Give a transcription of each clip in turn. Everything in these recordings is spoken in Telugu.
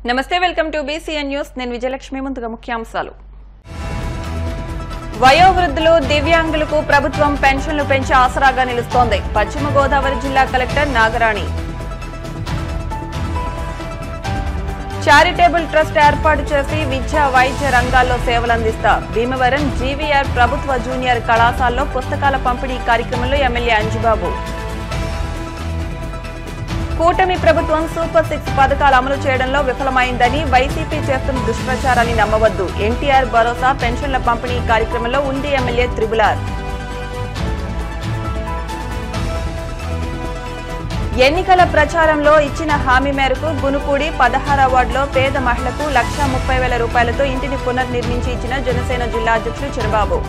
నమస్తే వెల్కమ్ టు బీసీఎన్ న్యూస్ నేను విజయలక్ష్మి ముందుగా ముఖ్యాంశాలు వయోవృద్ధులు దివ్యాంగులకు ప్రభుత్వం పెన్షన్లు పెంచి ఆసరాగా నిలుస్తోంది పశ్చిమ గోదావరి జిల్లా కలెక్టర్ నాగరాణి చారిటబుల్ ట్రస్ట్ ఏర్పాటు చేసి విద్యా వైద్య రంగాల్లో సేవలందిస్తా భీమవరం జీవీఆర్ ప్రభుత్వ జూనియర్ కళాశాలలో పుస్తకాల పంపిణీ కార్యక్రమంలో ఎమ్మెల్యే అంజిబాబు కూటమి ప్రభుత్వం సూపర్ 6 పథకాలు అమలు చేయడంలో విఫలమైందని వైసీపీ చేస్తున్న దుష్ప్రచారాన్ని నమ్మవద్దు ఎన్టీఆర్ భరోసా పెన్షన్ల పంపిణీ కార్యక్రమంలో ఉండి ఎమ్మెల్యే త్రిబులార్ ఎన్నికల ప్రచారంలో ఇచ్చిన హామీ మేరకు గునుపూడి 16వ వార్డులో పేద మహిళకు 1,30,000 రూపాయలతో ఇంటిని పునర్నిర్మించి ఇచ్చిన జనసేన జిల్లా అధ్యక్షులు చంద్రబాబు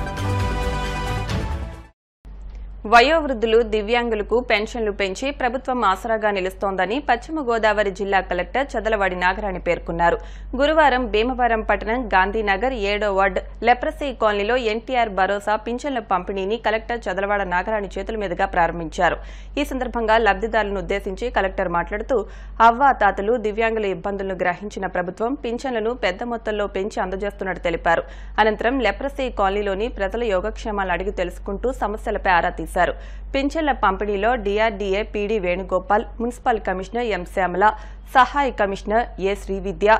వయోవృద్ధులు దివ్యాంగులకు పెన్షన్లు పెంచి ప్రభుత్వం ఆసరాగా నిలుస్తోందని పశ్చిమ గోదావరి జిల్లా కలెక్టర్ చదలవాడి నాగరాణి పేర్కొన్నారు గురువారం భీమవరం పట్టణం గాంధీనగర్ 7వ వార్డు లెప్రసీ కాలనీలో ఎన్టీఆర్ భరోసా పింఛన్ల పంపిణీని కలెక్టర్ చదలవాడ నాగరాణి చేతుల మీదుగా ప్రారంభించారు ఈ సందర్భంగా లబ్దిదారులను ఉద్దేశించి కలెక్టర్ మాట్లాడుతూ అవ్వాతాతలు దివ్యాంగుల ఇబ్బందులను గ్రహించిన ప్రభుత్వం పింఛన్లను పెద్ద మొత్తంలో పెంచి అందజేస్తున్నట్టు తెలిపారు అనంతరం లెప్రసీ కాలనీలోని ప్రజల యోగక్షేమాలు అడిగి తెలుసుకుంటూ సమస్యలపై ఆరా తీశారు పింఛన్ల పంపిణీలో DRDA PD Venugopal municipal commissioner M Shyamala సహాయ commissioner A Srividya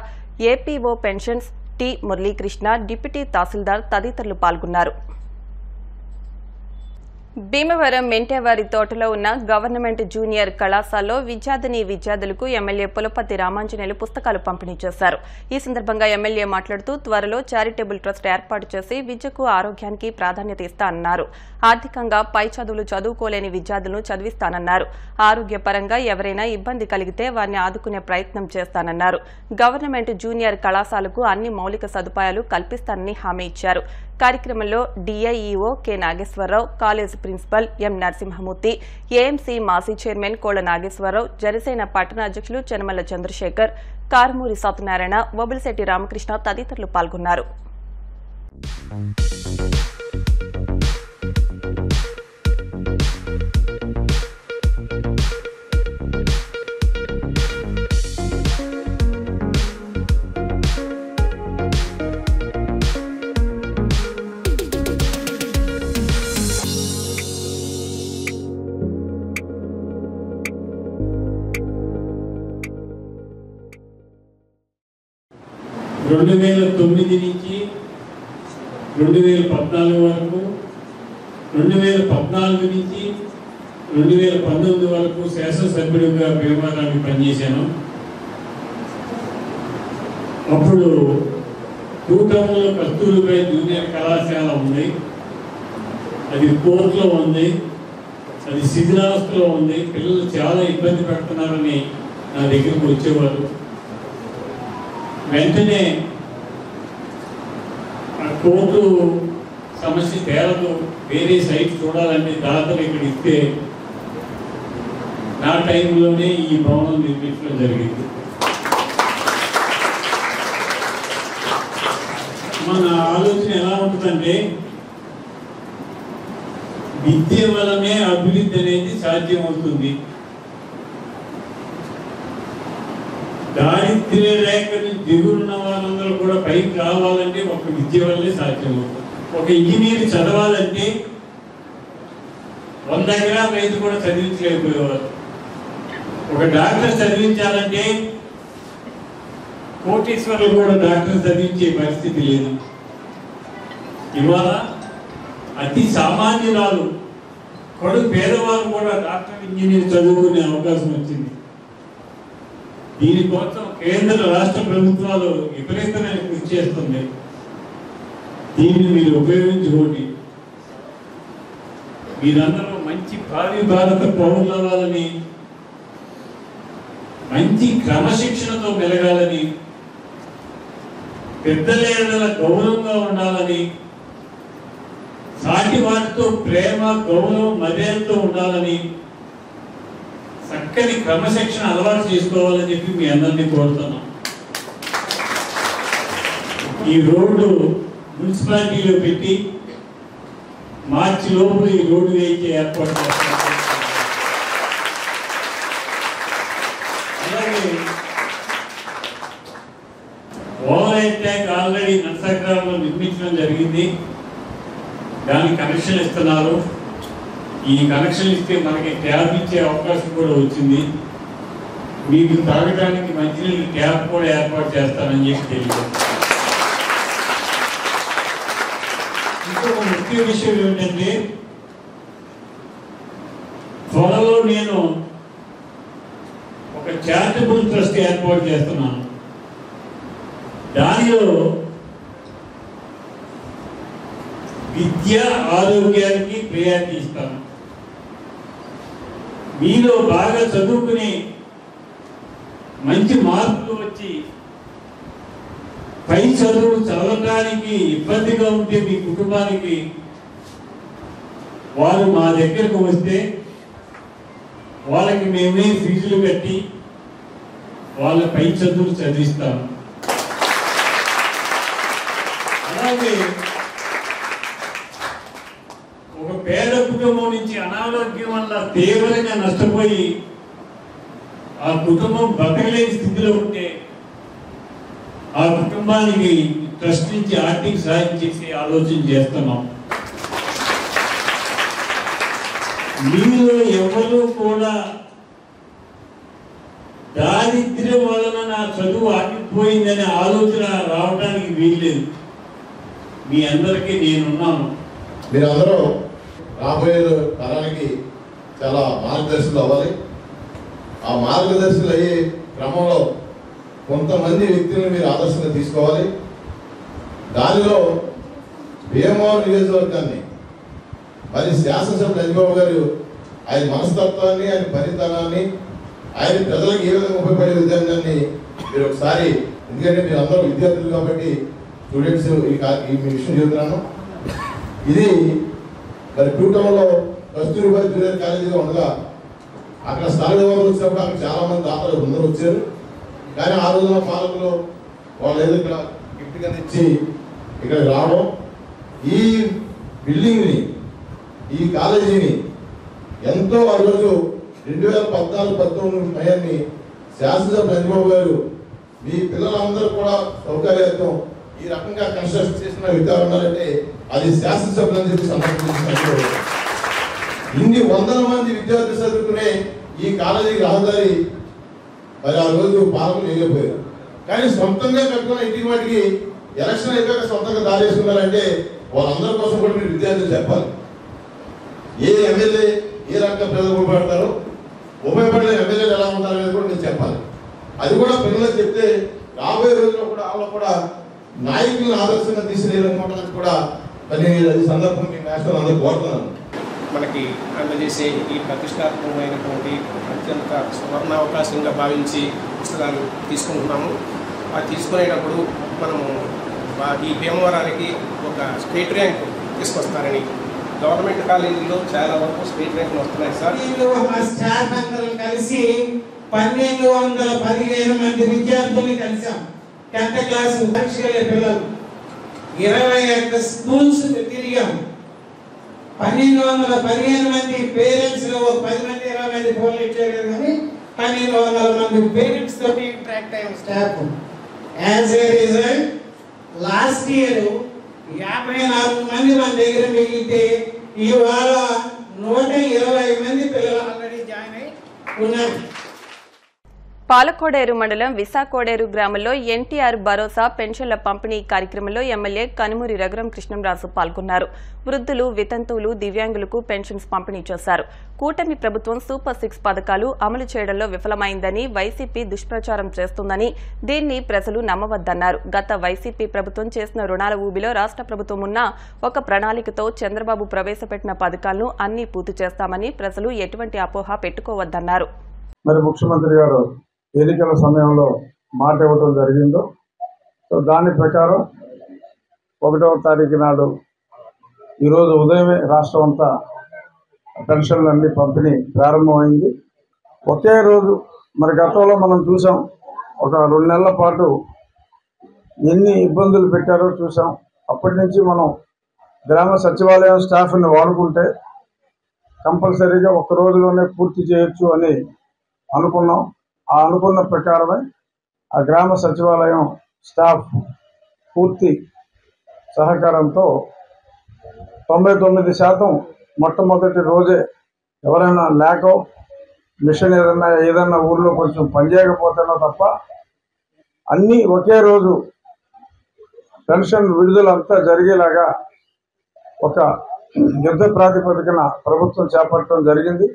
APO pensions T Muralikrishna deputy tahsildar తదితరులు పాల్గొన్నారు భీమవరం మెంటేవారి తోటలో ఉన్న గవర్నమెంట్ జూనియర్ కళాశాలలో విద్యార్థులకు ఎమ్మెల్యే పులపతి రామాంజనేయులు పుస్తకాలు పంపిణీ చేశారు ఈ సందర్భంగా ఎమ్మెల్యే మాట్లాడుతూ త్వరలో చారిటబుల్ ట్రస్ట్ ఏర్పాటు చేసి విద్యకు ఆరోగ్యానికి ప్రాధాన్యత ఇస్తానన్నారు ఆర్థికంగా పై చదువులు చదువుకోలేని విద్యార్థులను చదివిస్తానన్నారు ఆరోగ్యపరంగా ఎవరైనా ఇబ్బంది కలిగితే వారిని ఆదుకునే ప్రయత్నం చేస్తానన్నారు గవర్నమెంట్ జూనియర్ కళాశాలకు అన్ని మౌలిక సదుపాయాలు కల్పిస్తానని హామీ ఇచ్చారు కార్యక్రమంలో DIEO K Nageswararao college principal M Narasimhamurthy AMC మాజీ చైర్మన్ కోళ్ల నాగేశ్వరరావు జనసేన పట్టణ అధ్యక్షులు చెనమల్ల చంద్రశేఖర్ కారుమూరి సత్యనారాయణ వబులిశెట్టి రామకృష్ణ తదితరులు పాల్గొన్నారు రెండు 2009 నుంచి 2014 వరకు 2014 నుంచి 2019 వరకు శాసనసభ్యుడిగా భీమవరానికి పనిచేశాను. అప్పుడు కూటమిలో కస్తూరిపై జూనియర్ కళాశాల ఉంది, అది కోర్టులో ఉంది, అది శిథిలావస్థలో ఉంది. పిల్లలు చాలా ఇబ్బంది పెడుతున్నారని నా దగ్గరకు వచ్చేవారు. వెంటనే ఆ కోర్టు సమస్య తేలదు, వేరే సైట్ చూడాలంటే దాతలు ఇక్కడ ఇస్తే నా టైంలోనే ఈ భవనం నిర్మించడం జరిగింది. మన ఆలోచన ఎలా ఉంటుందంటే విద్య వలనే అభివృద్ధి అనేది సాధ్యమవుతుంది. దారిద్ర్య రేఖ నుంచి దిగులున్న వాళ్ళందరూ కూడా పైకి రావాలంటే ఒక విద్య వల్లే సాధ్యమవుతుంది. ఒక ఇంజనీర్ చదవాలంటే 100 ఎకరాల రైతు కూడా చదివించలేకపోయేవారు. ఒక డాక్టర్ చదివించాలంటే కోటీశ్వరులు కూడా డాక్టర్ చదివించే పరిస్థితి లేదు. ఇవాళ అతి సామాన్యురాలు కడు పేదవారు కూడా డాక్టర్ ఇంజనీర్ చదువుకునే అవకాశం వచ్చింది. దీనికోసం కేంద్ర రాష్ట్ర ప్రభుత్వాలు విపరీతమైన కృషి చేస్తుంది. దీన్ని మీరు ఉపయోగించుకోండి. మీరందరూ మంచి భావి భారత పౌరులు అవ్వాలని, మంచి క్రమశిక్షణతో మెలగాలని, పెద్దల గౌరవంగా ఉండాలని, సాటి వారితో ప్రేమ గౌరవం మర్యాదతో ఉండాలని, చక్కని క్రమశిక్షణ అలవాటు చేసుకోవాలని చెప్పి మీ అందరినీ కోరుతున్నాం. ఈ రోడ్డు మున్సిపాలిటీలో పెట్టి మార్చి లోపల ఈ రోడ్డు వేయించే ఏర్పాటు చేస్తాం. అలాగే ఓవర్ ట్యాంక్ ఆల్రెడీ నర్సగ్రామంలో నిర్మించడం జరిగింది. దానికి కనెక్షన్ ఇస్తున్నారు. ఈ కనెక్షన్ ఇస్తే మనకి ట్యాప్ ఇచ్చే అవకాశం కూడా వచ్చింది. మీకు తాగడానికి మంచినీళ్ళు ట్యాప్ కూడా ఏర్పాటు చేస్తానని చెప్పి తెలియదు. ఇంకొక ముఖ్య విషయం ఏమిటంటే, త్వరలో నేను ఒక చారిటబుల్ ట్రస్ట్ ఏర్పాటు చేస్తున్నాను. దానిలో విద్య ఆరోగ్యానికి ప్రయారిటీ ఇస్తాను. మీలో బాగా చదువుకుని మంచి మార్కులు వచ్చి పై చదువులు చదవటానికి ఇబ్బందిగా ఉంటే మీ కుటుంబానికి వారు మా దగ్గరకు వస్తే వాళ్ళకి మేమే ఫీజులు కట్టి వాళ్ళ పై చదువులు చదివిస్తాము. అలాగే ఒక పేద కుటుంబం నుంచి అనారోగ్యం వల్ల తీవ్రంగా నష్టపోయి ఆ కుటుంబం బతకలేని స్థితిలో ఉంటే ఆ కుటుంబానికి ట్రస్ట్ నుంచి ఆర్థిక సాయం చేసే ఆలోచన చేస్తున్నాం. మీలో ఎవరు కూడా దారిద్ర్యం వలన నా చదువు ఆగిపోయిందనే ఆలోచన రావడానికి వీల్లేదు. మీ అందరికీ నేనున్నాను. మీరందరూ రాబోయే తరానికి చాలా మార్గదర్శకులు అవ్వాలి. ఆ మార్గదర్శకులు అయ్యే క్రమంలో కొంతమంది వ్యక్తులను మీరు ఆదర్శంగా తీసుకోవాలి. దానిలో భీమవరం నియోజకవర్గాన్ని మరి శాసనసభ్యులు నందిబాబు గారు ఆయన మనస్తత్వాన్ని, ఆయన పనితనాన్ని, ఆయన ప్రజలకు ఏ విధంగా ఉపయోగపడే విధానాన్ని మీరు ఒకసారి, ఎందుకంటే మీరు అందరూ విద్యార్థులు కాబట్టి స్టూడెంట్స్ ఈ విషయం చెబుతున్నాను. ఇది మరి టూటౌన్లో కస్తూరిబా జూనియర్ కాలేజీగా ఉండగా అక్కడ స్థల వివరాలు వచ్చినప్పుడు అక్కడ చాలా మంది దాతలు అందరూ వచ్చారు. కానీ ఆ రోజున పాలకులు వాళ్ళు ఏదో ఇక్కడ గిఫ్ట్ కింద ఇచ్చి ఇక్కడ రావడం, ఈ బిల్డింగ్ని, ఈ కాలేజీని ఎంతో ఆ రోజు 2014-19 సమయాన్ని శాసనసభ నందిబాబు గారు మీ పిల్లలందరూ కూడా సౌకర్యార్థం ఈ రకంగా కన్స్ట్రక్షన్ చేసిన విధానం ఉన్నారంటే అది శాసనసభ్యులు అని చెప్పి సందర్శించినప్పుడు ఇన్ని వందల మంది విద్యార్థులు చదువుకునే ఈ కాలేజీకి రహదారి మరి ఆ రోజు పాలకులు వేయకపోయారు. కానీ సొంతంగా కట్టుకున్న ఇంటికి వాటికి ఎలక్షన్ అయిపోయాక సొంతంగా దారి వేసుకున్నారంటే వాళ్ళందరి కోసం కూడా మీరు విద్యార్థులు చెప్పాలి. ఏ ఎమ్మెల్యే ఏ రకంగా ప్రజలకు ఉపయోగపడతారో, ఉపయోగపడే ఎమ్మెల్యేలు ఎలా ఉంటారనేది కూడా మీరు చెప్పాలి. అది కూడా పిల్లలకు చెప్తే రాబోయే రోజుల్లో కూడా వాళ్ళు కూడా నాయకులను ఆదర్శంగా తీసుకునేది కూడా మరి అది సందర్భం మీ నేషనల్ అందరూ కోరుతున్నాను. మనకి అందజేసే ఈ ప్రతిష్టాత్మకమైనటువంటి అత్యంత సువర్ణావకాశంగా భావించి పుస్తకాలు తీసుకుంటున్నాము. అది తీసుకునేటప్పుడు మనము ఈ భీమవరానికి ఒక స్టేట్ ర్యాంక్ తీసుకొస్తారని, గవర్నమెంట్ కాలేజీలో చాలా వరకు స్టేట్ ర్యాంకులు వస్తున్నాయి సార్. మా స్టాఫ్ అందరం కలిసి 1215 మంది విద్యార్థుల్ని కలిసాం. 10th క్లాస్ పరీక్షలే పిల్లలు 21 స్కూల్స్ తిరిగాం. 1215 మంది పేరెంట్స్ లో 10 మంది 20 మంది ఫోన్లు ఇచ్చారు. కానీ 1200 మంది పేరెంట్స్ తోటి ఇంటరాక్ట్ అయ్యాం staff. As a result last year 54 మంది మన దగ్గర మిగిలితే ఇవాళ 120 మంది పిల్లలు ఆల్రెడీ జాయిన్ అయి ఉన్నారు. పాలకోడేరు మండలం విసాకోడేరు గ్రామంలో ఎన్టీఆర్ భరోసా పెన్షన్ల పంపిణీ కార్యక్రమంలో ఎమ్మెల్యే కనుమూరి రఘురాం కృష్ణంరాజు పాల్గొన్నారు. వృద్ధులు, వితంతువులు, దివ్యాంగులకు పెన్షన్స్ పంపిణీ చేశారు. కూటమి ప్రభుత్వం సూపర్ 6 పథకాలు అమలు చేయడంలో విఫలమైందని, వైసీపీ దుష్ప్రచారం చేస్తుందని, దీన్ని ప్రజలు నమ్మవద్దన్నారు. గత వైసీపీ ప్రభుత్వం చేసిన రుణాల ఊబిలో రాష్ట్ర ప్రభుత్వం ఉన్న ఒక ప్రణాళికతో చంద్రబాబు ప్రవేశపెట్టిన పథకాలను అన్ని పూర్తి చేస్తామని ప్రజలు ఎటువంటి అపోహ పెట్టుకోవద్దన్నారు. మరి ముఖ్యమంత్రి గారు ఎన్నికల సమయంలో మాట ఇవ్వడం జరిగిందో, సో దాని ప్రకారం 1వ తారీఖు నాడు ఈరోజు ఉదయమే రాష్ట్రం అంతా పెన్షన్లన్నీ పంపిణీ ప్రారంభమైంది. ఒకే రోజు మరి గతంలో మనం చూసాం, ఒక 2 నెలల పాటు ఎన్ని ఇబ్బందులు పెట్టారో చూసాం. అప్పటి నుంచి మనం గ్రామ సచివాలయం స్టాఫ్ని వాడుకుంటే కంపల్సరీగా 1 రోజులోనే పూర్తి చేయొచ్చు అని అనుకున్నాం. ఆ అనుకున్న ప్రకారమే ఆ గ్రామ సచివాలయం స్టాఫ్ పూర్తి సహకారంతో 99% మొట్టమొదటి రోజే ఎవరైనా లేకో మిషన్ ఏదైనా ఊర్లో కొంచెం పనిచేయకపోతేనో తప్ప అన్నీ ఒకే రోజు పెన్షన్ విడుదలంతా జరిగేలాగా ఒక యుద్ధ ప్రాతిపదికన ప్రభుత్వం చేపట్టడం జరిగింది.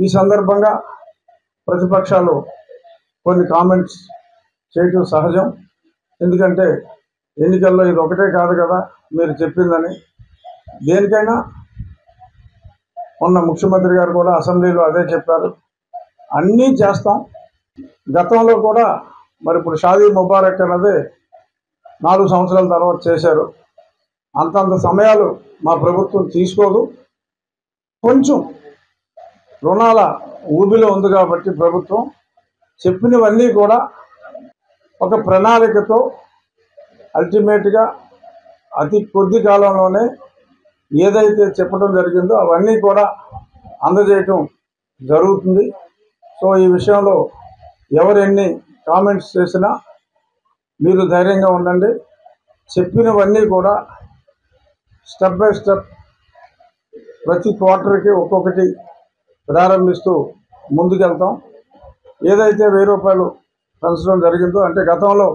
ఈ సందర్భంగా ప్రతిపక్షాలు కొన్ని కామెంట్స్ చేయటం సహజం. ఎందుకంటే ఎన్నికల్లో ఇది ఒకటే కాదు కదా మీరు చెప్పిందని. దేనికైనా మొన్న ముఖ్యమంత్రి గారు కూడా అసెంబ్లీలో అదే చెప్పారు, అన్నీ చేస్తాం. గతంలో కూడా మరి ఇప్పుడు షాదీ ముబారక్ అన్నది 4 సంవత్సరాల తర్వాత చేశారు. అంతంత సమయాలు మా ప్రభుత్వం తీసుకోదు. కొంచెం రుణాల ఊబిలో ఉంది కాబట్టి ప్రభుత్వం చెప్పినవన్నీ కూడా ఒక ప్రణాళికతో అల్టిమేట్గా అతి కొద్ది కాలంలోనే ఏదైతే చెప్పడం జరిగిందో అవన్నీ కూడా అందజేయటం జరుగుతుంది. సో ఈ విషయంలో ఎవరు ఎన్ని కామెంట్స్ చేసినా మీరు ధైర్యంగా ఉండండి. చెప్పినవన్నీ కూడా స్టెప్ బై స్టెప్ ప్రతి క్వార్టర్కి ఒక్కొక్కటి ప్రారంభిస్తూ ముందుకెళ్తాం. ఏదైతే 1000 రూపాయలు పెంచడం జరిగిందో, అంటే గతంలో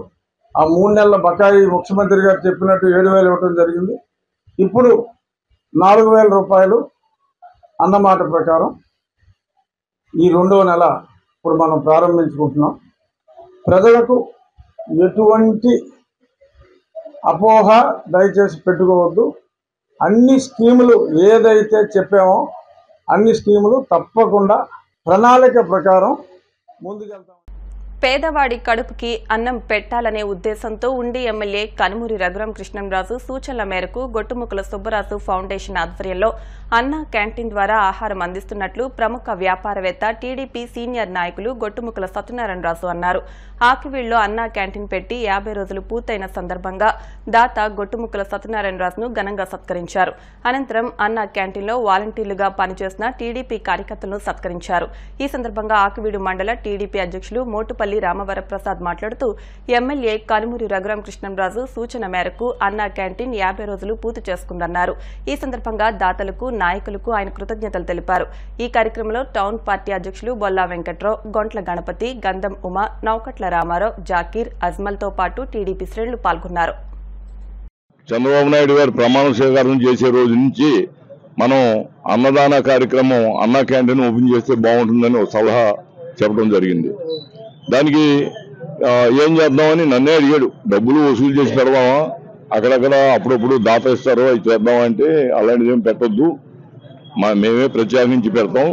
ఆ 3 నెలల బకాయి ముఖ్యమంత్రి గారు చెప్పినట్టు 7,000 ఇవ్వడం జరిగింది. ఇప్పుడు 4,000 రూపాయలు అన్నమాట ప్రకారం ఈ 2వ నెల ఇప్పుడు మనం ప్రారంభించుకుంటున్నాం. ప్రజలకు ఎటువంటి అపోహ దయచేసి పెట్టుకోవద్దు. అన్ని స్కీములు ఏదైతే చెప్పామో అన్ని స్కీములు తప్పకుండా ప్రణాళిక ప్రకారం ముందుకెళ్తాం. పేదవాడి కడుపుకి అన్నం పెట్టాలనే ఉద్దేశంతో ఉండి ఎమ్మెల్యే కనుమూరి రఘురాం కృష్ణంరాజు సూచనల మేరకు గొట్టుముక్కల సుబ్బరాజు ఫౌండేషన్ ఆధ్వర్యంలో అన్నా క్యాంటీన్ ద్వారా ఆహారం అందిస్తున్నట్లు ప్రముఖ వ్యాపారవేత్త టీడీపీ సీనియర్ నాయకులు గొట్టుముక్కల సత్యనారాయణరాజు అన్నారు. ఆకివీడులో అన్నా క్యాంటీన్ పెట్టి 50 రోజులు పూర్తయిన సందర్భంగా దాత గొట్టుముక్కల సత్యనారాయణరాజును ఘనంగా సత్కరించారు. అనంతరం అన్నా క్యాంటీన్లో వాలంటీర్లుగా పనిచేసిన టీడీపీ కార్యకర్తలను సత్కరించారు. ఈ సందర్భంగా ఆకివీడు మండల టీడీపీ అధ్యక్షులు మోటుపల్లి రామవరప్రసాద్ మాట్లాడుతూ ఎమ్మెల్యే కనుమూరి రఘురాం కృష్ణంరాజు సూచన మేరకు అన్నా క్యాంటీన్ 50 రోజులు పూర్తి చేసుకుందన్నారు. ఈ సందర్భంగా దాతలకు నాయకులకు ఆయన కృతజ్ఞతలు తెలిపారు. ఈ కార్యక్రమంలో టౌన్ పార్టీ అధ్యక్షులు బొల్లా వెంకట్రావు, గొంట్ల గణపతి, గంధం ఉమా, నౌకట్ల రామారావు, జాకీర్, అజ్మల్తో పాటు టీడీపీ శ్రేణులు పాల్గొన్నారు. చంద్రబాబు నాయుడు గారు ప్రమాణ స్వీకారం చేసే రోజు నుంచి మనం అన్నదాన కార్యక్రమం అన్నా క్యాంటీన్ ఓపెన్ చేస్తే బాగుంటుందని ఒక సలహా చెప్పడం జరిగింది. దానికి ఏం చేద్దామని నన్నే అడిగాడు, డబ్బులు వసూలు చేసి పెడదామా, అక్కడక్కడ అప్పుడప్పుడు దాత ఇస్తారో అవి చేద్దామంటే అలాంటిది ఏం పెట్టొద్దు, మేమే ప్రత్యేకించి పెడతాం,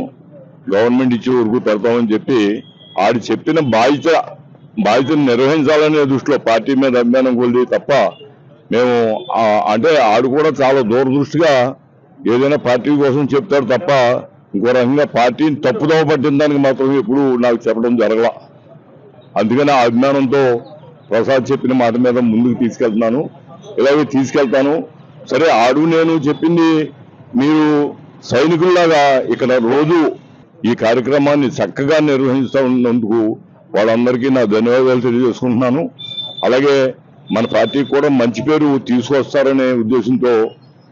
గవర్నమెంట్ ఇచ్చే వరకు పెడతామని చెప్పి ఆడి చెప్పిన బాధ్యతను నిర్వహించాలనే దృష్టిలో పార్టీ మీద అభిమానం కొలిది తప్ప మేము అంటే ఆడు కూడా చాలా దూరదృష్టిగా ఏదైనా పార్టీ కోసం చెప్తాడు తప్ప ఇంకో రకంగా పార్టీని తప్పుదోవ పట్టిన దానికి మాత్రం ఎప్పుడు నాకు చెప్పడం జరగల. అందుకని ఆ అభిమానంతో ప్రసాద్ చెప్పిన మాట మీద ముందుకు తీసుకెళ్తున్నాను, ఇలాగే తీసుకెళ్తాను. సరే ఆడు నేను చెప్పింది మీరు సైనికుల్లాగా ఇక్కడ రోజు ఈ కార్యక్రమాన్ని చక్కగా నిర్వహిస్తున్నందుకు వాళ్ళందరికీ నా ధన్యవాదాలు తెలియజేసుకుంటున్నాను. అలాగే మన పార్టీకి కూడా మంచి పేరు తీసుకొస్తారనే ఉద్దేశంతో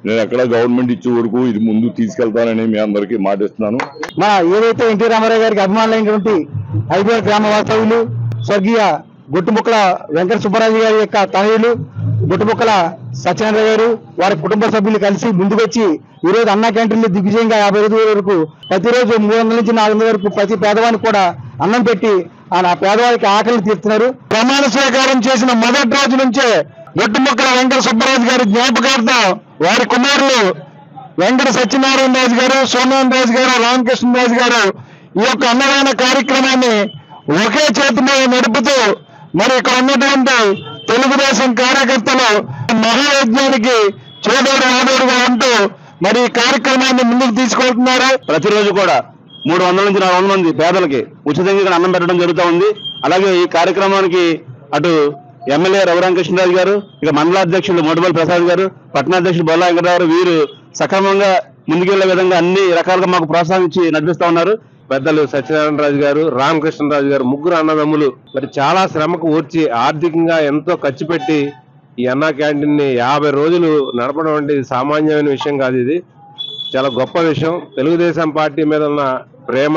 నేను ఎక్కడ గవర్నమెంట్ ఇచ్చే వరకు ఇది ముందు తీసుకెళ్తానని మీ అందరికీ మాటిస్తున్నాను. మా ఏదైతే ఎన్టీ రామారావు గారికి అభిమానులైనటువంటి ఐదేళ్ల గ్రామ వాస్తవ్యులు స్వర్గీయ గొట్టుముక్కల వెంకట సుబ్బరాజు గారి యొక్క తనయులు గొట్టుముక్కల సత్యనారాయణ గారు వారి కుటుంబ సభ్యులు కలిసి ముందుకొచ్చి ఈ రోజు అన్నా క్యాంటీన్లు దిగ్విజయంగా 50 రోజుల వరకు ప్రతిరోజు 300 నుంచి 400 వరకు ప్రతి పేదవానికి కూడా అన్నం పెట్టి ఆ పేదవారికి ఆకలిని తీరుతున్నారు. ప్రమాణ స్వీకారం చేసిన మొదటి రోజు నుంచే గొట్టుముక్కల వెంకట సుబ్బరాజు గారి జ్ఞాపకార్థం వారి కుమారులు వెంకట సత్యనారాయణ రాజు గారు, సోమనారాయణ రాజు గారు, రామకృష్ణరాజు గారు ఈ యొక్క అన్నదాన కార్యక్రమాన్ని ఒకే చేతి మీద నడుపుతూ మరి ఇక్కడ ఉన్నటువంటి తెలుగుదేశం కార్యకర్తలు మహాయజ్ఞానికి చేదోడు ఆదోడుగా ఉంటూ మరి ఈ కార్యక్రమాన్ని ముందుకు తీసుకెళ్తున్నారు. ప్రతిరోజు కూడా 300 నుంచి 400 మంది పేదలకి ఉచితంగా ఇక్కడ అన్నం పెట్టడం జరుగుతూ ఉంది. అలాగే ఈ కార్యక్రమానికి అటు ఎమ్మెల్యే రఘురాం కృష్ణరాజు గారు, ఇక మండలాధ్యక్షులు మోటుపల్లి ప్రసాద్ గారు, పట్టణాధ్యక్షులు బొల్లా వెంకటరావు వీరు సక్రమంగా ముందుకెళ్లే విధంగా అన్ని రకాలుగా మాకు ప్రోత్సాహించి నడిపిస్తా ఉన్నారు. పెద్దలు సత్యనారాయణరాజు గారు, రామకృష్ణరాజు గారు, ముగ్గురు అన్నదమ్ములు మరి చాలా శ్రమకు ఓర్చి ఆర్థికంగా ఎంతో ఖర్చు పెట్టి ఈ అన్నా క్యాంటీన్ ని 50 రోజులు నడపడం అంటే సామాన్యమైన విషయం కాదు. ఇది చాలా గొప్ప విషయం. తెలుగుదేశం పార్టీ మీద ఉన్న ప్రేమ,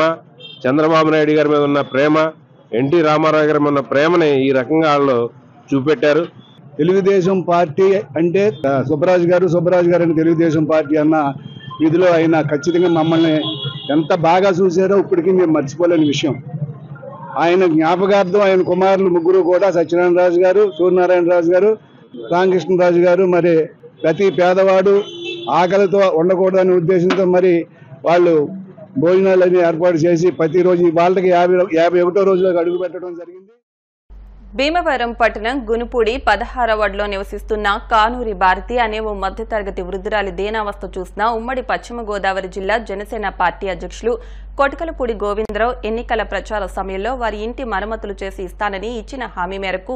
చంద్రబాబు నాయుడు గారి మీద ఉన్న ప్రేమ, ఎన్టీ రామారావు గారి మీద ఉన్న ప్రేమని ఈ రకంగా వాళ్ళు చూపెట్టారు. తెలుగుదేశం పార్టీ అంటే సుబ్బరాజు గారు అని తెలుగుదేశం పార్టీ అన్న విధిలో ఆయన ఖచ్చితంగా మమ్మల్ని ఎంత బాగా చూశారో ఇప్పటికీ మేము మర్చిపోలేని విషయం. ఆయన జ్ఞాపకార్థం ఆయన కుమారులు ముగ్గురు కూడా సత్యనారాయణరాజు గారు, సూర్యనారాయణరాజు గారు, రామకృష్ణరాజు గారు మరి ప్రతి పేదవాడు ఆకలితో ఉండకూడదనే ఉద్దేశంతో మరి వాళ్ళు భోజనాలన్నీ ఏర్పాటు చేసి ప్రతిరోజు వాళ్ళకి 51వ రోజులకు అడుగు పెట్టడం జరిగింది. భీమవరం పట్టణం గునుపూడి 16వ వార్డులో నివసిస్తున్న కానూరి భారతి అనే ఓ మధ్యతరగతి వృద్ధురాలి దీనావస్థ చూసిన ఉమ్మడి పశ్చిమ గోదావరి జిల్లా జనసేన పార్టీ అధ్యక్షులు కొటకలపూడి గోవిందరావు ఎన్నికల ప్రచార సమయంలో వారి ఇంటి మరమ్మతులు చేసి ఇస్తానని ఇచ్చిన హామీ మేరకు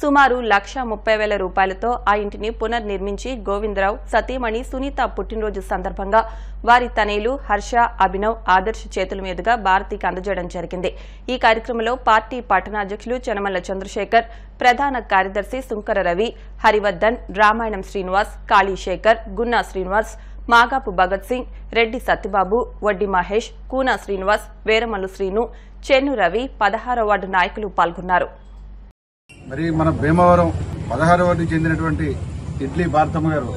సుమారు 1,30,000 రూపాయలతో ఆ ఇంటిని పునర్నిర్మించి గోవిందరావు సతీమణి సునీత పుట్టినరోజు సందర్భంగా వారి తనయులు హర్ష, అభినవ్, ఆదర్శ్ చేతుల మీదుగా భారతికి అందజేయడం జరిగింది. ఈ కార్యక్రమంలో పార్టీ పట్టణాధ్యక్షులు చెనమల్ల చంద్రశేఖర్, ప్రధాన కార్యదర్శి సుంకర రవి, హరివర్ధన్, రామాయణం శ్రీనివాస్, కాళీశేఖర్, గున్నా శ్రీనివాస్, మాగాపు భగత్ సింగ్, రెడ్డి సత్యబాబు, వడ్డి మహేష్, కూనా శ్రీనివాస్, వేరమల్లు శ్రీను, చెన్ను రవి, 16వ వార్డు నాయకులు పాల్గొన్నారు. మరి మన భీమవరం 16వ వార్డుకి చెందినటువంటి ఇడ్లీ భారతమ్మ గారు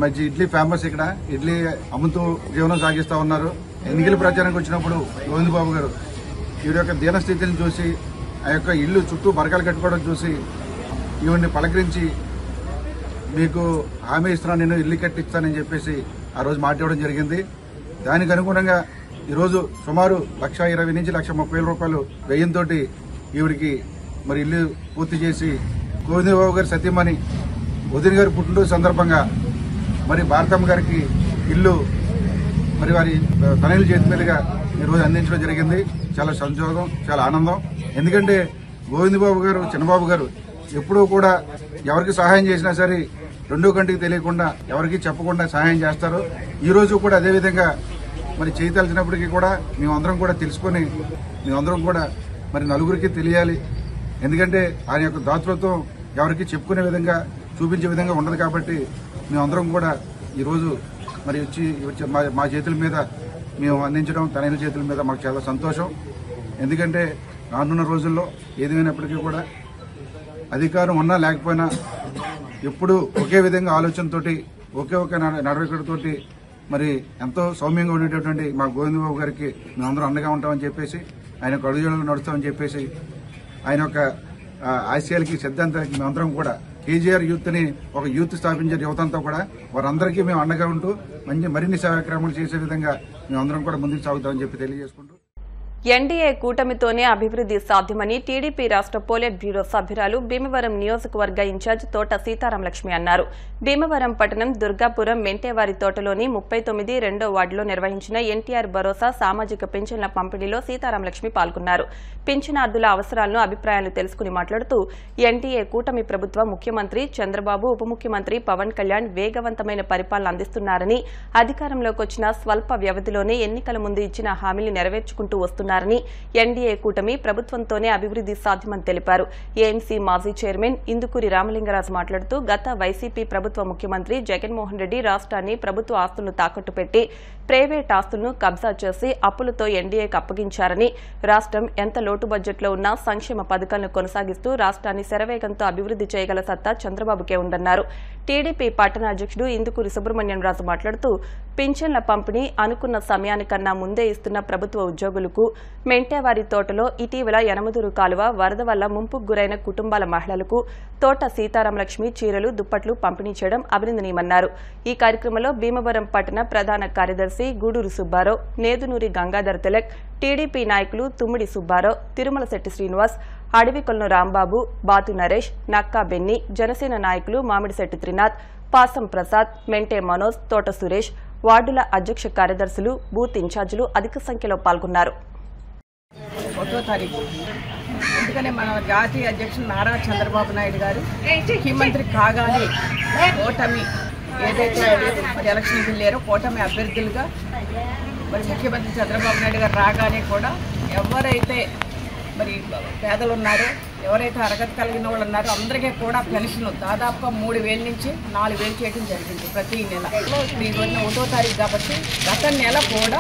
మంచి ఇడ్లీ ఫేమస్. ఇక్కడ ఇడ్లీ అమ్ముతూ జీవనం సాగిస్తూ ఉన్నారు. ఎన్నికల ప్రచారానికి వచ్చినప్పుడు గోవిందబాబు గారు ఈవిడ యొక్క దీనస్థితిని చూసి ఆ యొక్క ఇల్లు చుట్టూ బరకాలు కట్టుకోవడం చూసి ఈవిడ్ని పలకరించి మీకు హామీ ఇస్తున్నాను, నేను ఇల్లు కట్టిస్తానని చెప్పేసి ఆ రోజు మాట ఇవ్వడం జరిగింది. దానికి అనుగుణంగా ఈరోజు సుమారు 1,20,000 నుంచి 1,30,000 రూపాయలు వ్యయంతో ఈవిడికి మరి ఇల్లు పూర్తి చేసి గోవిందబాబు గారి సతీమణి వదిన గారి పుట్టినరోజు సందర్భంగా మరి భారతమ్మ గారికి ఇల్లు మరి వారి తనయుల చేతి మీదుగా ఈరోజు అందించడం జరిగింది. చాలా సంతోషం, చాలా ఆనందం. ఎందుకంటే గోవిందబాబు గారు, చిన్నబాబు గారు ఎప్పుడూ కూడా ఎవరికి సహాయం చేసినా సరే రెండో కంటికి తెలియకుండా ఎవరికి చెప్పకుండా సహాయం చేస్తారు. ఈరోజు కూడా అదేవిధంగా మరి చేయదలిచినప్పటికీ కూడా మేమందరం కూడా తెలుసుకొని మేమందరం కూడా మరి నలుగురికి తెలియాలి. ఎందుకంటే ఆయన యొక్క దాతృత్వం ఎవరికి చెప్పుకునే విధంగా, చూపించే విధంగా ఉండదు. కాబట్టి మేమందరం కూడా ఈరోజు మరి వచ్చి మా చేతుల మీద మేము అందించడం, తనయుల చేతుల మీద మాకు చాలా సంతోషం. ఎందుకంటే రానున్న రోజుల్లో ఏదేమైనప్పటికీ కూడా అధికారం ఉన్నా లేకపోయినా ఎప్పుడు ఒకే విధంగా ఆలోచనతోటి, ఒకే ఒక నడవడికతోటి మరి ఎంతో సౌమ్యంగా ఉండేటటువంటి మా గోవిందబాబు గారికి మేమందరం అండగా ఉంటామని చెప్పేసి, ఆయన యొక్క అడుగుజాడలు నడుస్తామని చెప్పేసి, ఆయన యొక్క ఆశయాలకి, సిద్ధాంతాలకి మేమందరం కూడా కేజీఆర్ యూత్ ని ఒక యూత్ స్థాపించే యువతంతా కూడా వారందరికీ మేము అండగా ఉంటూ మరిన్ని సేవాక్రమాలు చేసే విధంగా మేమందరం కూడా ముందుకు సాగుతామని చెప్పి తెలియజేసుకుంటూ ఎన్డీఏ కూటమితోనే అభివృద్ది సాధ్యమని టీడీపీ రాష్ట్ర పోలిట్ బ్యూరో సభ్యురాలు భీమవరం నియోజకవర్గ ఇన్ఛార్జ్ తోట సీతారామలక్ష్మి అన్నారు. భీమవరం పట్టణం దుర్గాపురం మెంటేవారి తోటలోని 39 రెండో వార్డులో నిర్వహించిన ఎన్టీఆర్ భరోసా సామాజిక పింఛన్ల పంపిణీలో సీతారామలక్ష్మి పాల్గొన్నారు. పింఛనార్థుల అవసరాలను, అభిప్రాయాలు తెలుసుకుని మాట్లాడుతూ ఎన్డీఏ కూటమి ప్రభుత్వం ముఖ్యమంత్రి చంద్రబాబు, ఉప ముఖ్యమంత్రి పవన్ కళ్యాణ్ వేగవంతమైన పరిపాలన అందిస్తున్నారని, అధికారంలోకి వచ్చిన స్వల్ప వ్యవధిలోనే ఎన్నికల ముందు ఇచ్చిన హామీలు నెరవేర్చుకుంటూ వస్తున్నారు. ఎన్డీఏ కూటమి ప్రభుత్వంతోనే అభివృద్ది సాధ్యమని తెలిపారు. ఏఎంసీ మాజీ చైర్మన్ ఇందుకూరి రామలింగరాజు మాట్లాడుతూ గత వైసీపీ ప్రభుత్వ ముఖ్యమంత్రి జగన్మోహన్ రెడ్డి రాష్ట్రాన్ని ప్రభుత్వ ఆస్తులను తాకట్టు పెట్టి ప్రైవేట్ ఆస్తులను కబ్జా చేసి అప్పులతో ఎన్డీఏకు అప్పగించారని, రాష్ట్రం ఎంత లోటు బడ్జెట్లో ఉన్నా సంక్షేమ పథకాలను కొనసాగిస్తూ రాష్ట్రాన్ని శరవేగంతో అభివృద్ది చేయగల సత్తా చంద్రబాబుకే ఉందన్నారు. టీడీపీ పట్టణ అధ్యక్షుడు ఇందుకూరి సుబ్రహ్మణ్యం రాజు మాట్లాడుతూ పింఛన్ల పంపిణీ అనుకున్న సమయానికన్నా ముందే ఇస్తున్న ప్రభుత్వ ఉద్యోగులకు, మెంటేవారి తోటలో ఇటీవల యనమదూరు కాలువ వరద వల్ల ముంపుకు గురైన కుటుంబాల మహిళలకు తోట సీతారామలక్ష్మి చీరలు, దుప్పట్లు పంపిణీ చేయడం అభినందనీయమన్నారు. ఈ కార్యక్రమంలో భీమవరం పట్టణ ప్రధాన కార్యదర్శి గూడూరు సుబ్బారావు, నేదునూరి గంగాధర్ తిలక్, టీడీపీ నాయకులు తుమ్మిడి సుబ్బారావు, తిరుమలశెట్టి శ్రీనివాస్, అడవికొలను రాంబాబు, బాతు నరేష్, నక్కా బెన్ని, జనసేన నాయకులు మామిడిశెట్టి త్రినాథ్, పాసం ప్రసాద్, మెంటే మనోజ్, తోట సురేష్, వార్డుల అధ్యక్ష కార్యదర్శులు, బూత్ ఇన్ఛార్జీలు అధిక సంఖ్యలో పాల్గొన్నారు. 1వ తారీఖు ఎందుకనే మన జాతీయ అధ్యక్షుడు నారా చంద్రబాబు నాయుడు గారు ముఖ్యమంత్రి కాగానే కూటమి ఏదైతే మరి ఎలక్షన్కి వెళ్ళారో కూటమి అభ్యర్థులుగా మరి ముఖ్యమంత్రి చంద్రబాబు నాయుడు గారు రాగానే కూడా ఎవరైతే మరి పేదలు ఉన్నారో, ఎవరైతే అర్హత కలిగిన వాళ్ళు ఉన్నారో అందరికీ కూడా పెన్షన్ దాదాపుగా 3,000 నుంచి 4,000 చేయడం జరిగింది ప్రతి నెల. ఇప్పుడు ఈ రోజున 1వ తారీఖు కాబట్టి గత నెల కూడా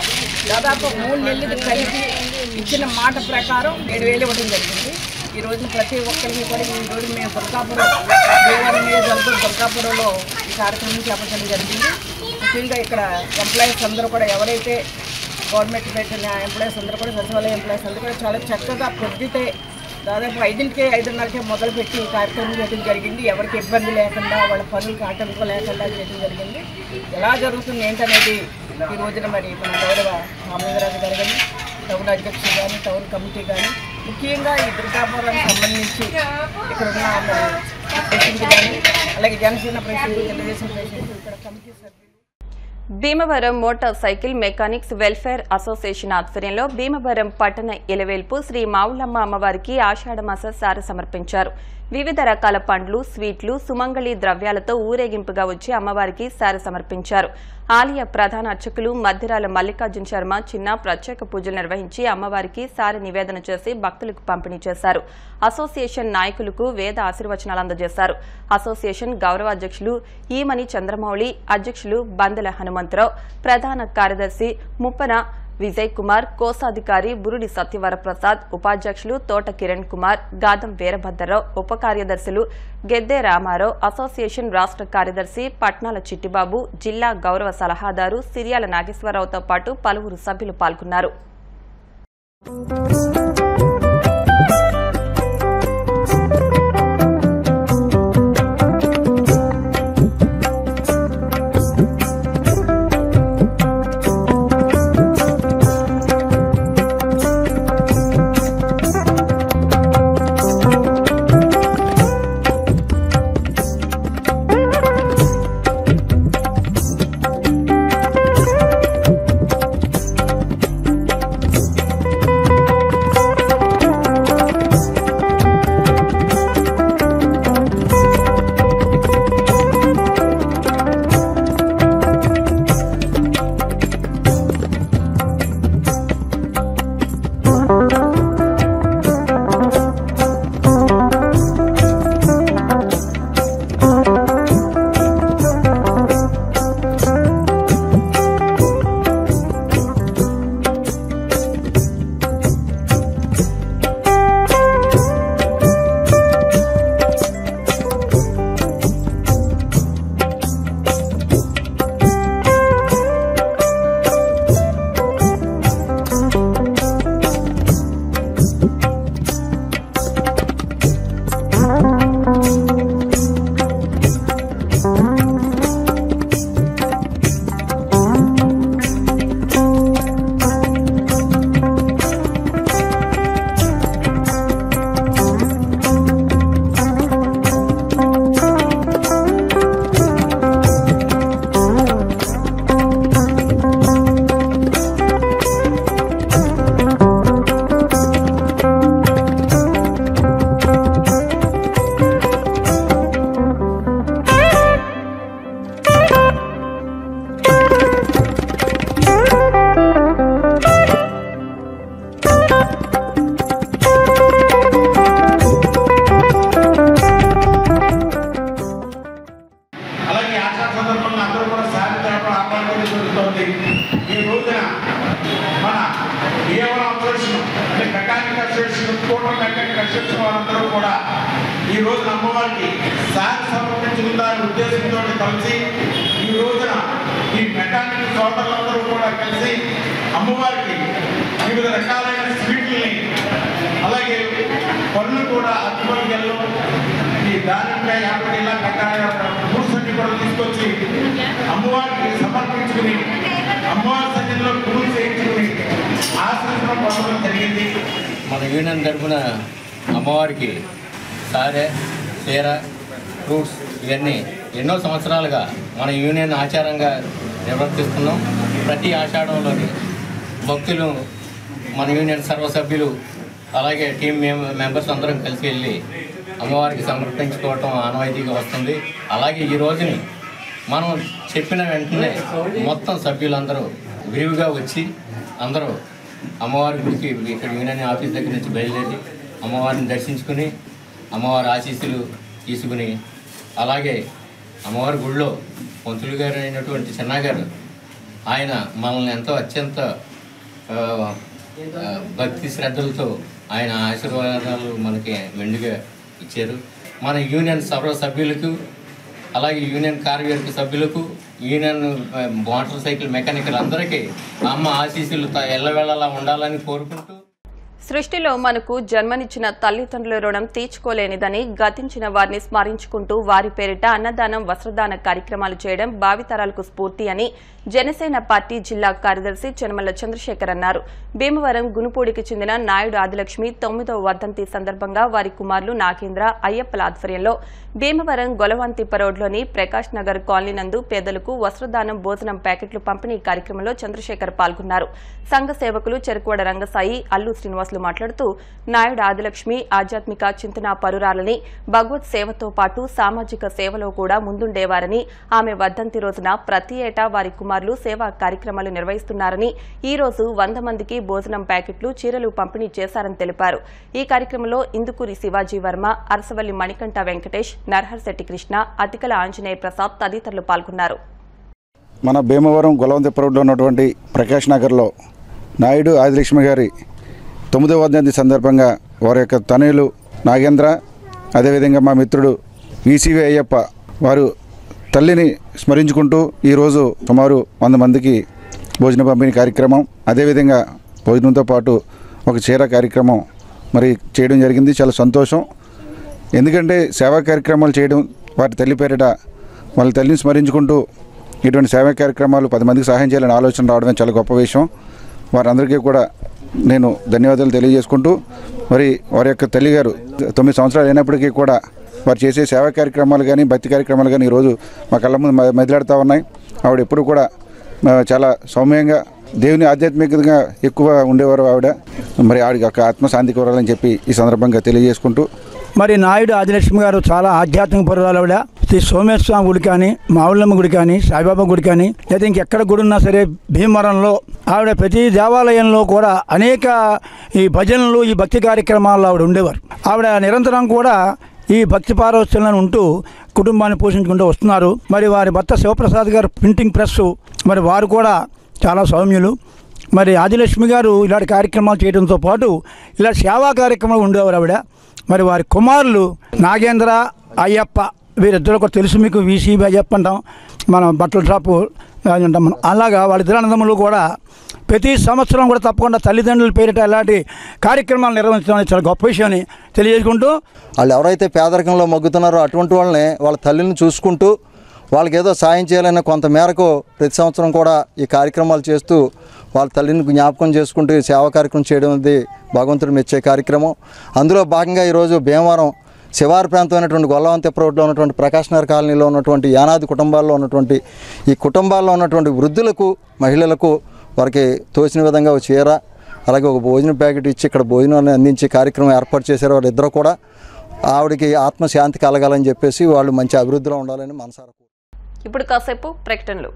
దాదాపు 3 నెలలు కలిపి ఇచ్చిన మాట ప్రకారం 7,000 ఇవ్వడం జరిగింది. ఈ రోజు ప్రతి ఒక్కరికి కూడా ఈరోజు మేము దుర్గాపురం దేవాలయం నియోజకవర్గం దుర్గాపురంలో ఈ కార్యక్రమం చేపట్టడం జరిగింది. ముఖ్యంగా ఇక్కడ ఎంప్లాయీస్ అందరూ కూడా ఎవరైతే గవర్నమెంట్ పెట్టిన ఎంప్లాయీస్ అందరూ కూడా సచివాలయ ఎంప్లాయీస్ అందరూ కూడా చాలా చక్కగా పొద్దుటే దాదాపు 5కే 5:30కే మొదలుపెట్టి ఈ కార్యక్రమం చేయడం జరిగింది. ఎవరికి ఇబ్బంది లేకుండా వాళ్ళ పనులకు ఆటంకం లేకుండా చేయడం జరిగింది. ఎలా జరుగుతుంది ఏంటనేది ఈ రోజున మరి మన గౌరవ రామలింగరాజు గారు కానీ, టౌన్ అధ్యక్షులు కానీ, టౌన్ కమిటీ కానీ, ముఖ్యంగా ఈ దుర్గాపురానికి సంబంధించి ఇక్కడ ఉన్న ప్రెసిడెంట్ కానీ, అలాగే జనసేన ప్రెసిడెంట్, తెలుగుదేశం ప్రెసిడెంట్, ఇక్కడ కమిటీ సభ్యులు. Bhimavaram motor cycle mechanics welfare association ఆధ్వర్యంలో భీమవరం పట్టణ ఇలవేల్పు శ్రీ మావులమ్మ అమ్మవారికి ఆషాఢమాస సార సమర్పించారు. వివిధ రకాల పండ్లు, స్వీట్లు, సుమంగళి ద్రవ్యాలతో ఊరేగింపుగా వచ్చి అమ్మవారికి సార సమర్పించారు. ఆలయ ప్రధాన అర్చకులు మధ్యరాల మల్లికార్జున శర్మ చిన్న ప్రత్యేక పూజలు నిర్వహించి అమ్మవారికి సార నివేదన చేసి భక్తులకు పంపిణీ చేశారు. అసోసియేషన్ నాయకులకు వేద ఆశీర్వచనాలు అందజేశారు. అసోసియేషన్ గౌరవ అధ్యక్షులు ఈమని చంద్రమౌళి, అధ్యక్షులు బందెల హనుమంతరావు, ప్రధాన కార్యదర్శి ముప్పన విజయ్ కుమార్, కోశాధికారి బురుడి సత్యవరప్రసాద్, ఉపాధ్యక్షులు తోట కిరణ్ కుమార్, గాదం వీరభద్రరావు, ఉప కార్యదర్శులు గెద్దే రామారావు, అసోసియేషన్ రాష్ట్ర కార్యదర్శి పట్నాల చిట్టిబాబు, జిల్లా గౌరవ సలహాదారు సిరియాల నాగేశ్వరరావుతో పాటు పలువురు సభ్యులు పాల్గొన్నారు. ఈ రోజున అమ్మవారికి సార్ సమర్పించుకుందాని ఉద్దేశంతో కలిసి ఈ రోజున ఈ మెకానిక్ సోదరులందరూ కూడా కలిసి అమ్మవారికి వివిధ రకాలైన స్వీట్లని అలాగే పళ్ళు కూడా అతిమలిగల్లో ఈ దానిపై యాభై ఇలా రకాల ఫ్రూట్స్ అన్ని కూడా తీసుకొచ్చి అమ్మవారికి సమర్పించుకుని అమ్మవారి సన్నిధిలో పూజ చేయించుకుని ఆశీర్వదం పొందడం జరిగింది. మన యూనియన్ తరఫున అమ్మవారికి సారె చీర ఫ్రూట్స్ ఇవన్నీ ఎన్నో సంవత్సరాలుగా మన యూనియన్ ఆచారంగా నిర్వర్తిస్తున్నాం. ప్రతి ఆషాఢంలోని భక్తులు మన యూనియన్ సర్వసభ్యులు అలాగే టీం మెంబర్స్ అందరం కలిసి వెళ్ళి అమ్మవారికి సమర్పించుకోవటం ఆనవాయితీగా వస్తుంది. అలాగే ఈ రోజుని మనం చెప్పిన వెంటనే మొత్తం సభ్యులందరూ విరివిగా వచ్చి అందరూ అమ్మవారి గుడికి ఇక్కడ యూనియన్ ఆఫీస్ దగ్గర నుంచి బయలుదేరి అమ్మవారిని దర్శించుకుని అమ్మవారి ఆశీస్సులు తీసుకుని అలాగే అమ్మవారి గుడిలో పంతులు గారు అయినటువంటి చిన్నగారు ఆయన మనల్ని ఎంతో అత్యంత భక్తి శ్రద్ధలతో ఆయన ఆశీర్వాదాలు మనకి మెండుగా ఇచ్చారు. మన యూనియన్ సభ్యులకు అలాగే యూనియన్ కార్యవర్గ సభ్యులకు యూనియన్ మోటార్ సైకిల్ మెకానికల్ అందరికీ అమ్మ ఆశీస్సులు ఎల్లవేళలా ఉండాలని కోరుకుంటూ సృష్టిలో మనకు జన్మనిచ్చిన తల్లిదండ్రుల రుణం తీర్చుకోలేనిదని గతించిన వారిని స్మరించుకుంటూ వారి పేరిట అన్నదానం వస్త్రదాన కార్యక్రమాలు చేయడం భావితరాలకు స్ఫూర్తి అని జనసేన పార్టీ జిల్లా కార్యదర్శి చెనమల చంద్రశేఖర్ అన్నారు. భీమవరం గునుపూడికి చెందిన నాయుడు ఆదిలక్ష్మి 9వ వర్ధంతి సందర్భంగా వారి కుమారులు నాగేంద్ర అయ్యప్పల ఆధ్వర్యంలో భీమవరం గొలవంతిప్ప రోడ్లోని ప్రకాష్ నగర్ కాలనీ నందు పేదలకు వస్త్రదానం భోజనం ప్యాకెట్లు పంపిణీ కార్యక్రమంలో చంద్రశేఖర్ పాల్గొన్నారు. సంఘ సేవకులు చెరుకువాడ రంగసాయి అల్లు శ్రీనివాసులు మాట్లాడుతూ నాయుడు ఆదిలక్ష్మి ఆధ్యాత్మిక చింతన పరురాలని భగవత్ సేవతో పాటు సామాజిక సేవలో కూడా ముందుండేవారని ఆమె వర్ధంతి రోజున ప్రతి ఏటా వారి కుమారులు సేవా కార్యక్రమాలు నిర్వహిస్తున్నారని ఈ రోజు 100 మందికి భోజనం ప్యాకెట్లు చీరలు పంపిణీ చేశారని తెలిపారు. ఈ కార్యక్రమంలో ఇందుకూరి శివాజీ వర్మ, అరసవల్లి మణికంఠ వెంకటేష్, నర్హర్శెట్టి కృష్ణ, అతికల ఆంజనేయ ప్రసాద్ తదితరులు పాల్గొన్నారు. మన భీమవరం గొలవంతిప్ప రోడ్లో ఉన్నటువంటి ప్రకాష్ నగర్లో నాయుడు ఆదిలక్ష్మి గారి 9వ వర్ధంతి సందర్భంగా వారి యొక్క తనయులు నాగేంద్ర, అదేవిధంగా మా మిత్రుడు వీసీవీ అయ్యప్ప వారు తల్లిని స్మరించుకుంటూ ఈరోజు సుమారు 100 మందికి భోజన పంపిణీ కార్యక్రమం, అదేవిధంగా భోజనంతో పాటు ఒక చీర కార్యక్రమం మరి చేయడం జరిగింది. చాలా సంతోషం. ఎందుకంటే సేవా కార్యక్రమాలు చేయడం వారి తల్లి పేరిట వాళ్ళ తల్లిని స్మరించుకుంటూ ఇటువంటి సేవా కార్యక్రమాలు 10 మందికి సహాయం చేయాలని ఆలోచన రావడమే చాలా గొప్ప విషయం. వారందరికీ కూడా నేను ధన్యవాదాలు తెలియజేసుకుంటూ మరి వారి యొక్క తల్లిగారు 9 సంవత్సరాలు అయినప్పటికీ కూడా వారు చేసే సేవా కార్యక్రమాలు కానీ భక్తి కార్యక్రమాలు కానీ ఈరోజు మా కళ్ళ ముందు మెదిలాడుతూ ఉన్నాయి. ఆవిడ ఎప్పుడు కూడా చాలా సౌమ్యంగా దేవుని ఆధ్యాత్మికంగా ఎక్కువ ఉండేవారు ఆవిడ. మరి ఆవిడ యొక్క ఆత్మశాంతి కోరాలని చెప్పి ఈ సందర్భంగా తెలియజేసుకుంటూ మరి నాయుడు ఆదిలక్ష్మి గారు చాలా ఆధ్యాత్మిక పరురాలు ఆవిడ. శ్రీ సోమేశ్వర స్వామి గుడి కానీ, మావుళ్ళమ్మ గుడి కానీ, సాయిబాబా గుడి కానీ, లేదా ఇంకెక్కడ గుడి ఉన్నా సరే భీమవరంలో ఆవిడ ప్రతి దేవాలయంలో కూడా అనేక ఈ భజనలు ఈ భక్తి కార్యక్రమాల్లో ఆవిడ ఉండేవారు. ఆవిడ నిరంతరం కూడా ఈ భక్తి పారవశ్యంలో ఉంటూ కుటుంబాన్ని పోషించుకుంటూ వస్తున్నారు. మరి వారి భర్త శివప్రసాద్ గారు ప్రింటింగ్ ప్రెస్, మరి వారు కూడా చాలా సౌమ్యులు. మరి ఆదిలక్ష్మి గారు ఇలాంటి కార్యక్రమాలు చేయడంతో పాటు ఇలా సేవా కార్యక్రమాలు ఉండేవారు ఆవిడ. మరి వారి కుమారులు నాగేంద్ర అయ్యప్ప వీరిద్దరు కూడా తెలుసు మీకు, వీసీబీ అయ్యప్ప అంటాం, మన బట్టల షాపు అంటాం మనం. అలాగా వాళ్ళిద్దరు అన్నదమ్ములు కూడా ప్రతి సంవత్సరం కూడా తప్పకుండా తల్లిదండ్రుల పేరిట ఇలాంటి కార్యక్రమాలు నిర్వహించడం చాలా గొప్ప విషయాన్ని తెలియజేసుకుంటూ వాళ్ళు ఎవరైతే పేదరికంలో మగ్గుతున్నారో అటువంటి వాళ్ళని వాళ్ళ తల్లిని చూసుకుంటూ వాళ్ళకి ఏదో సాయం చేయాలన్న కొంత మేరకు ప్రతి సంవత్సరం కూడా ఈ కార్యక్రమాలు చేస్తూ వాళ్ళ తల్లిని జ్ఞాపకం చేసుకుంటూ ఈ సేవా కార్యక్రమం చేయడం అనేది భగవంతుడు మెచ్చే కార్యక్రమం. అందులో భాగంగా ఈరోజు భీమవరం శివారు ప్రాంతమైనటువంటి గొల్లవంతిప్ప రోడ్లో ఉన్నటువంటి ప్రకాష్ నగర్ కాలనీలో ఉన్నటువంటి యానాది కుటుంబాల్లో ఉన్నటువంటి ఈ కుటుంబాల్లో ఉన్నటువంటి వృద్ధులకు, మహిళలకు వారికి తోచిన విధంగా ఒక చీర అలాగే ఒక భోజనం ప్యాకెట్ ఇచ్చి ఇక్కడ భోజనాన్ని అందించే కార్యక్రమం ఏర్పాటు చేశారు. వాళ్ళిద్దరూ కూడా ఆవిడకి ఆత్మశాంతి కలగాలని చెప్పేసి వాళ్ళు మంచి అభివృద్ధిలో ఉండాలని మనసారా. ఇప్పుడు కాసేపు ప్రకటనలు.